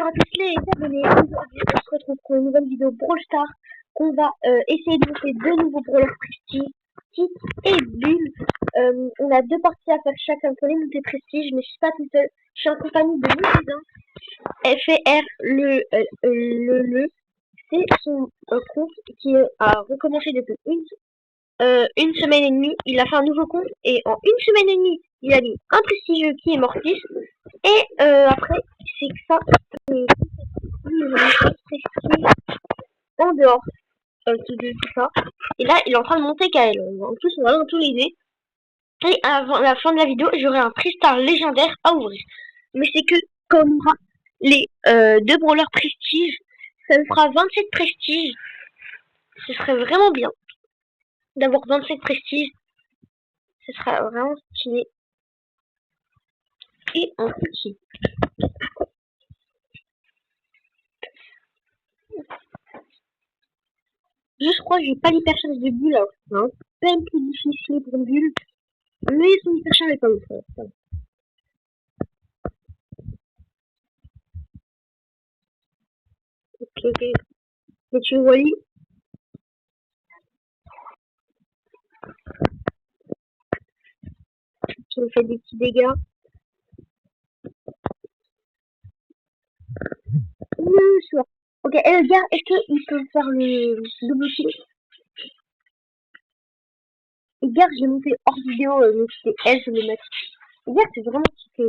bonjour à tous les abonnés. Aujourd'hui, on se retrouve pour une nouvelle vidéo Brawl Stars. On va essayer de monter deux nouveaux brawlers prestige, Kit et Bull. On a deux parties à faire chacun pour les monter prestige, mais je suis pas toute seule. Je suis en compagnie de mon cousin. FR c'est son compte qui a recommencé depuis une semaine et demie. Il a fait un nouveau compte et en une semaine et demie, il a mis un prestigieux qui est Mortis. Et après, c'est que ça, en dehors de tout ça. Et là, il est en train de monter Kael. En plus, on va dans tous les dés. Et avant la fin de la vidéo, j'aurai un Tristar légendaire à ouvrir. Mais c'est que quand on aura les deux brawlers prestige, ça me fera 27 prestiges. Ce serait vraiment bien d'avoir 27 prestiges. Ce sera vraiment stylé. Et en petit. Je crois que j'ai pas l'hypercharge de Bull, alors c'est un peu plus difficile pour Bull. Mais son hypercharge est pas ouf. Ok. Et tu vois, qui me fait des petits dégâts. Sûr. Ok, Edgar, est-ce qu'il peut faire le double kill? Edgar, je l'ai monté hors vidéo, mais c'était elle, je vais le mettre. Edgar, c'est vraiment kiffé,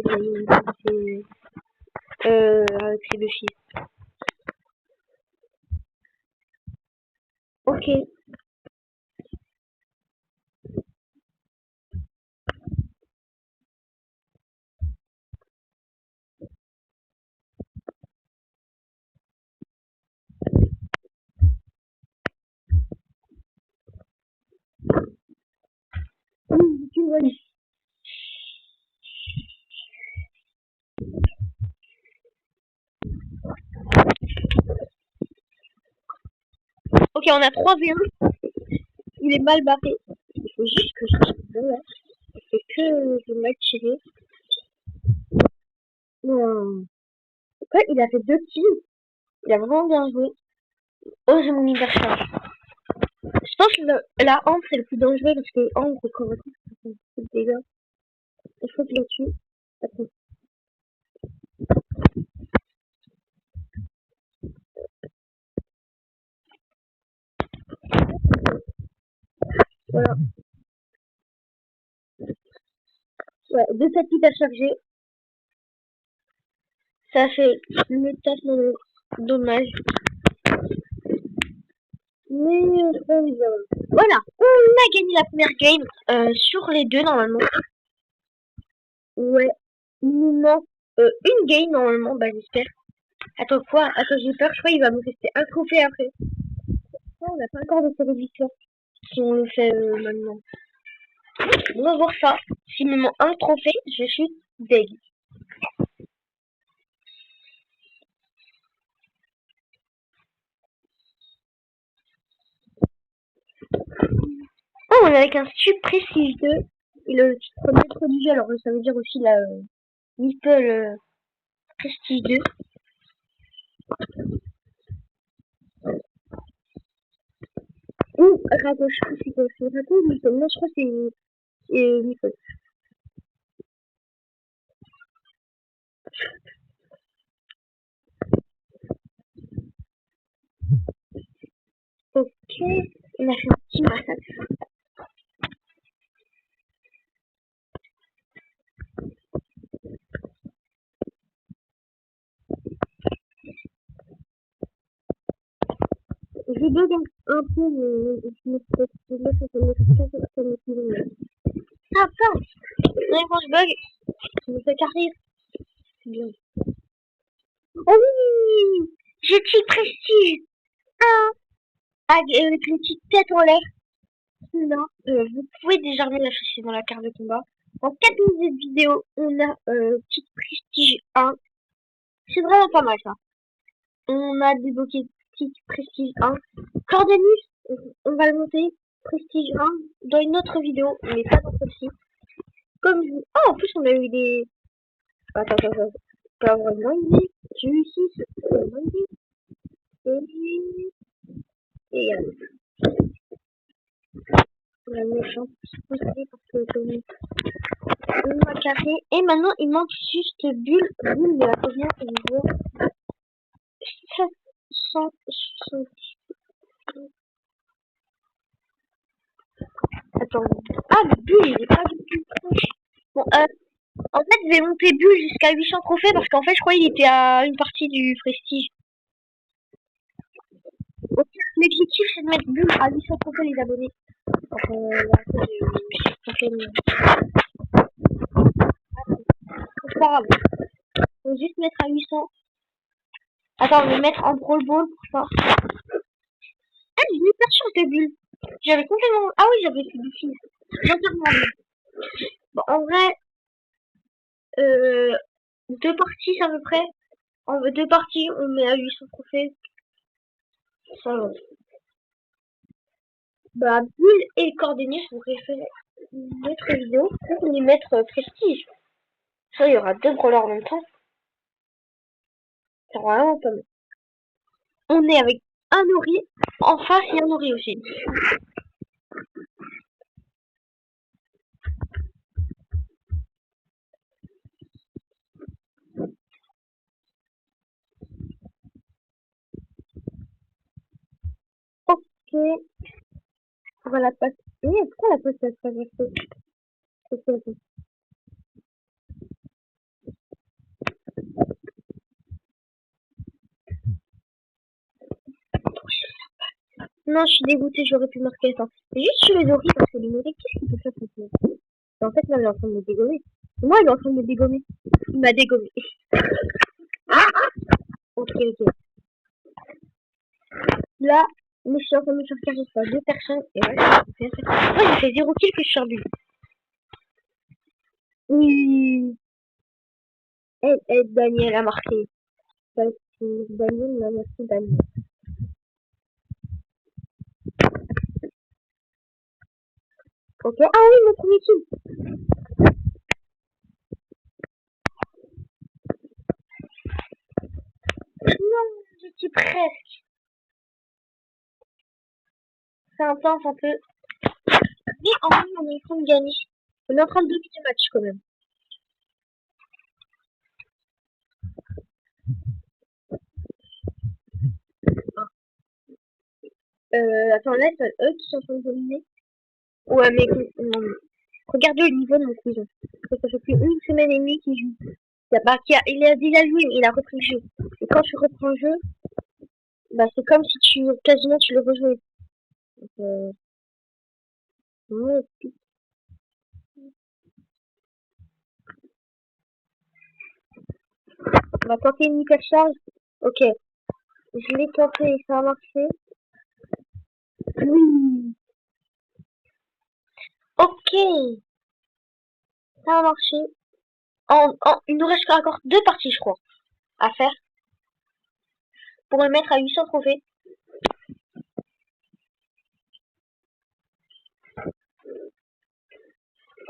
avec ses deux filles. Ok. Oui, tu vois. Ok, on a 3v1. Il est mal barré. Il faut juste que je c'est que je vais m'attirer. Non. Ouais, il a fait 2 kills. Il a vraiment bien joué. Oh, j'ai mon hypercharge. Je pense que la Ambre c'est le plus dangereux parce que Ambre, quand on fait des dégâts, il faut que je le tue. Attends. Voilà. Ouais, 2 têtes hyper chargées. Ça fait le taf dommage. Mais voilà, on a gagné la première game sur les deux normalement. Ouais, il nous manque une game normalement, bah j'espère. Attends quoi? Attends, j'ai peur, je crois qu'il va me rester un trophée après. Non, on n'a pas encore de série de victoire si on le fait maintenant. On va voir ça. S'il me manque un trophée, je suis deg. Oh, on est avec un Super Prestige 2. Et le premier produit, alors ça veut dire aussi la Meeple Prestige 2. Ou Rago, je crois que c'est Rago ou Meeple. Non, je crois que c'est Meeple. Ok, on a fait un petit massacre. Je bug un peu, mais je me laisse ça me fait. Ah, putain! Ouais, quand je bug, je me fais carrer. C'est bien. Oh oui! J'ai petit prestige! Avec une petite tête en l'air. Là, vous pouvez déjà la chercher dans la carte de combat. En 4 minutes de vidéo, on a petite prestige 1. C'est vraiment pas mal ça. On a débloqué petite prestige 1. Cordelis, on va le monter. Prestige 1 dans une autre vidéo, mais pas dans celle-ci. Comme je... Oh, en plus, on a eu des... Attends. Pas vraiment, mais Celui-ci, c'est lundi. Et la méchante parce que il m'a carré. Et maintenant, il manque juste Bulle. Bulle, mais à combien c'est niveau 760. Attends. Ah, Bulle, il est pas du tout proche. Bon, en fait, je vais monter Bulle jusqu'à 800 trophées parce qu'en fait, je crois qu'il était à une partie du prestige. Donc, l'objectif, c'est de mettre Bulle à 800 trophées les abonnés. C'est pas grave. Faut juste mettre à 800. Attends, je vais mettre en Brawl Ball pour ça. Ah, j'ai une hyper chance de Bulle. J'avais complètement... Ah oui, j'avais fait du fil. J'entends. Bon, en vrai, deux parties à peu près. En deux parties, on met à 800 trophées. Ça va. Bah, Bulle et Coordonnées, je voudrais faire une autre vidéo pour les mettre prestige. Ça, il y aura deux brawlers en même temps. C'est vraiment pas mal. On est avec un Ori. En face, il y a un Ori aussi. Ok. On va la passer. Pourquoi la passe à traverser? Non, je suis dégoûtée, j'aurais pu marquer ça. C'est juste chez les Ori parce que les Ori, qu'est-ce qu'il peut faire cette et en fait, là, il est en train de me dégommer. Moi, il est en train de me dégommer. Il m'a dégommé. Ok, ok. Là, mais je suis en train de me faire carrer par deux personnes. Et ouais, j'ai fait 0 kill que je suis sur lui. Oui. Daniel a marqué. Daniel a marqué Daniel. Ok. Ah oui, mon premier kill. Non, j'étais presque. C'est intense un peu. Mais en vrai, on est en train de gagner. On est en train de dominer le match quand même. Attends, là, c'est eux qui sont en train de dominer. Ouais, mais non, regardez le niveau de mon cousin. Ça fait plus une semaine et demie qu'il joue. Il a déjà joué, mais il a repris le jeu. Et quand tu reprends le jeu, bah c'est comme si quasiment tu le rejouais. Donc, ouais. On va tenter une hyper charge. Ok, je l'ai tenté et ça a marché. Oui. Ok, ça a marché. Il nous reste encore deux parties, je crois, à faire pour le mettre à 800 trophées.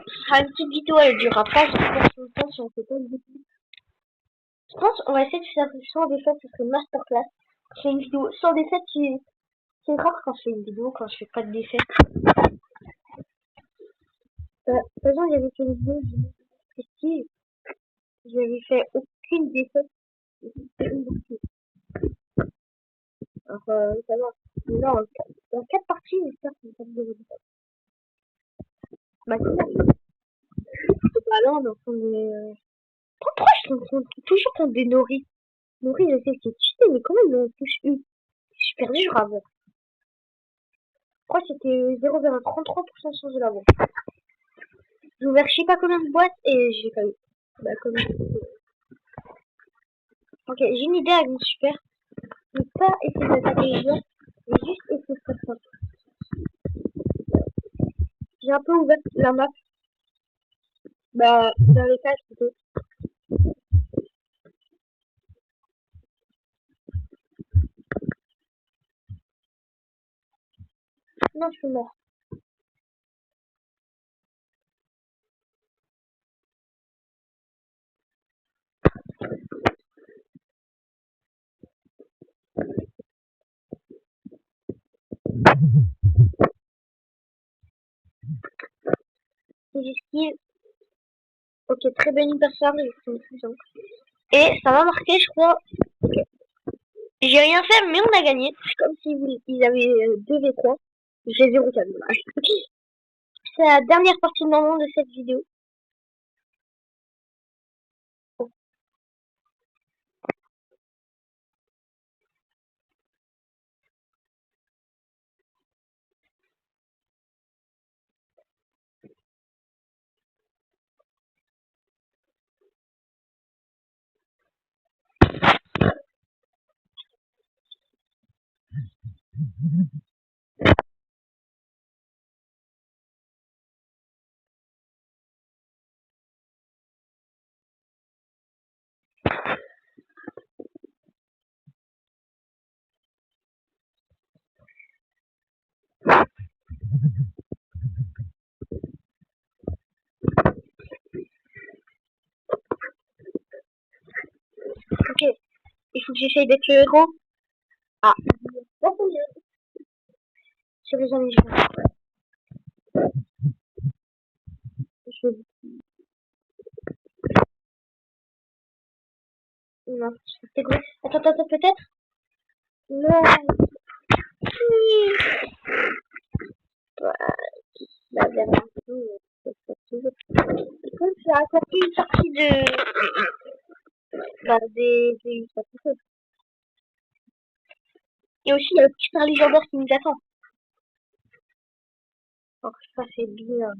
Ce sera une petite vidéo, elle durera pas super longtemps si on fait pas une vidéo. Je pense qu'on va essayer de faire sans défaite, ce serait une masterclass. Je fais une vidéo sans défaite, c'est rare quand je fais une vidéo, quand je fais pas de défaite. De toute façon, j'avais fait une vidéo de prestige, j'avais fait aucune défaite, une partie. Alors, ça va. Non, en 4 parties, j'espère que ça me défaite. Bah, c'est ça. Bah là, on est en train de... Pourquoi je tombe toujours contre des nourris? Nourris, je sais que c'est cheaté, mais comment ils l'ont tous eu? Je suis perdu, je rave. Je crois que c'était 0,33% sans de la bombe. J'ai ouvert je sais pas combien de boîtes et je l'ai pas eu. Bah, comme... Ok, j'ai une idée avec mon super. Je vais pas essayer d'attaquer les joueurs, je vais juste essayer de faire ça. J'ai un peu ouvert la map. Bah, dans les cages plutôt. Non, je suis mort. Steve. Ok, très belle anniversaire, et ça m'a marqué, je crois. J'ai rien fait, mais on a gagné. C'est comme si ils avaient 2v3. J'ai 0-4. C'est la dernière partie de moment de cette vidéo. Ok, il faut que j'essaye d'être le héros. Ah, je vais jamais jouer. Non, c'est quoi? Attends, peut-être? Non. La dernière vidéo, comme ça a fait une sortie des épisodes. Et aussi, il y a le petit frère légendaire qui nous attend. Alors, ça, c'est bien.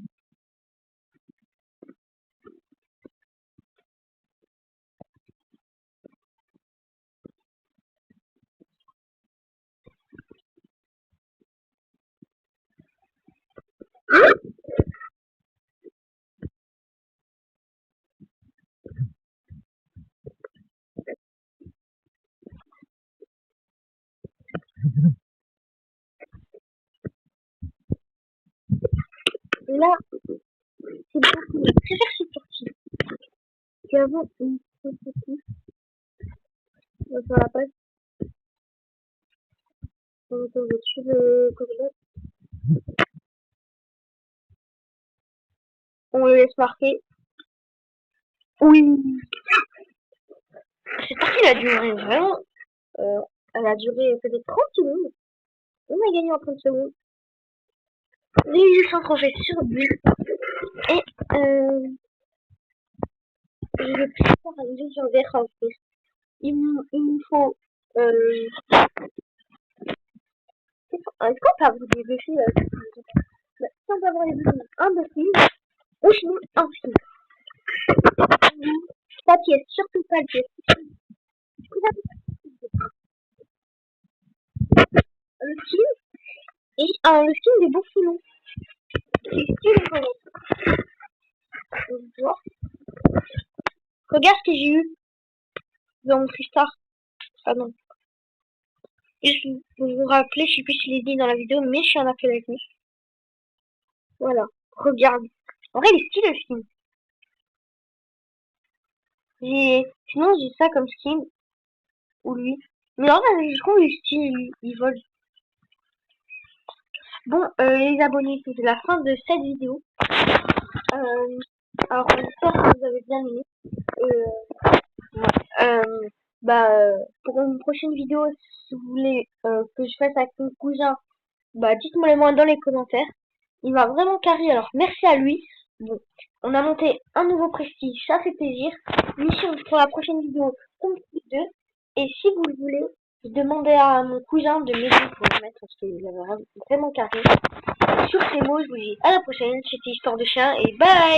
Et là, c'est bien. Je préfère cette sortie. Et avant, une sortie. Sur la page. On va dessus le cocotte. On le laisse marquer. Oui. Cette partie, elle a duré vraiment. Elle a duré peut-être 30 secondes. On a gagné en 30 secondes. 1800 trophées sur but. Et je vais plus faire un légendaire en plus. Il me faut. Est-ce qu'on peut avoir des défis sans avoir les défis? Un défi, ou sinon un film. Pas pièce, surtout pas pièce. Le film et le film des beaux filons. Regarde ce que j'ai eu dans mon Tristar. Ah non. Juste pour vous rappeler, je sais plus si je l'ai dit dans la vidéo, mais je suis en appel avec lui. Voilà. Regarde. En vrai, il est stylé le film. Sinon, j'ai ça comme skin. Ou lui. Mais en vrai, je trouve le style, il vole. Bon, les abonnés, c'est la fin de cette vidéo. Alors, j'espère que vous avez bien aimé. Pour une prochaine vidéo, si vous voulez que je fasse avec mon cousin, dites-moi les moins dans les commentaires. Il m'a vraiment carré, alors merci à lui. Bon, on a monté un nouveau prestige, ça fait plaisir. Mission pour la prochaine vidéo, Complete 2. Et si vous le voulez, je demandais à mon cousin de m'aider pour le mettre parce qu'il avait vraiment carré. Sur ces mots, je vous dis à la prochaine. C'était Histoire de Chien et bye!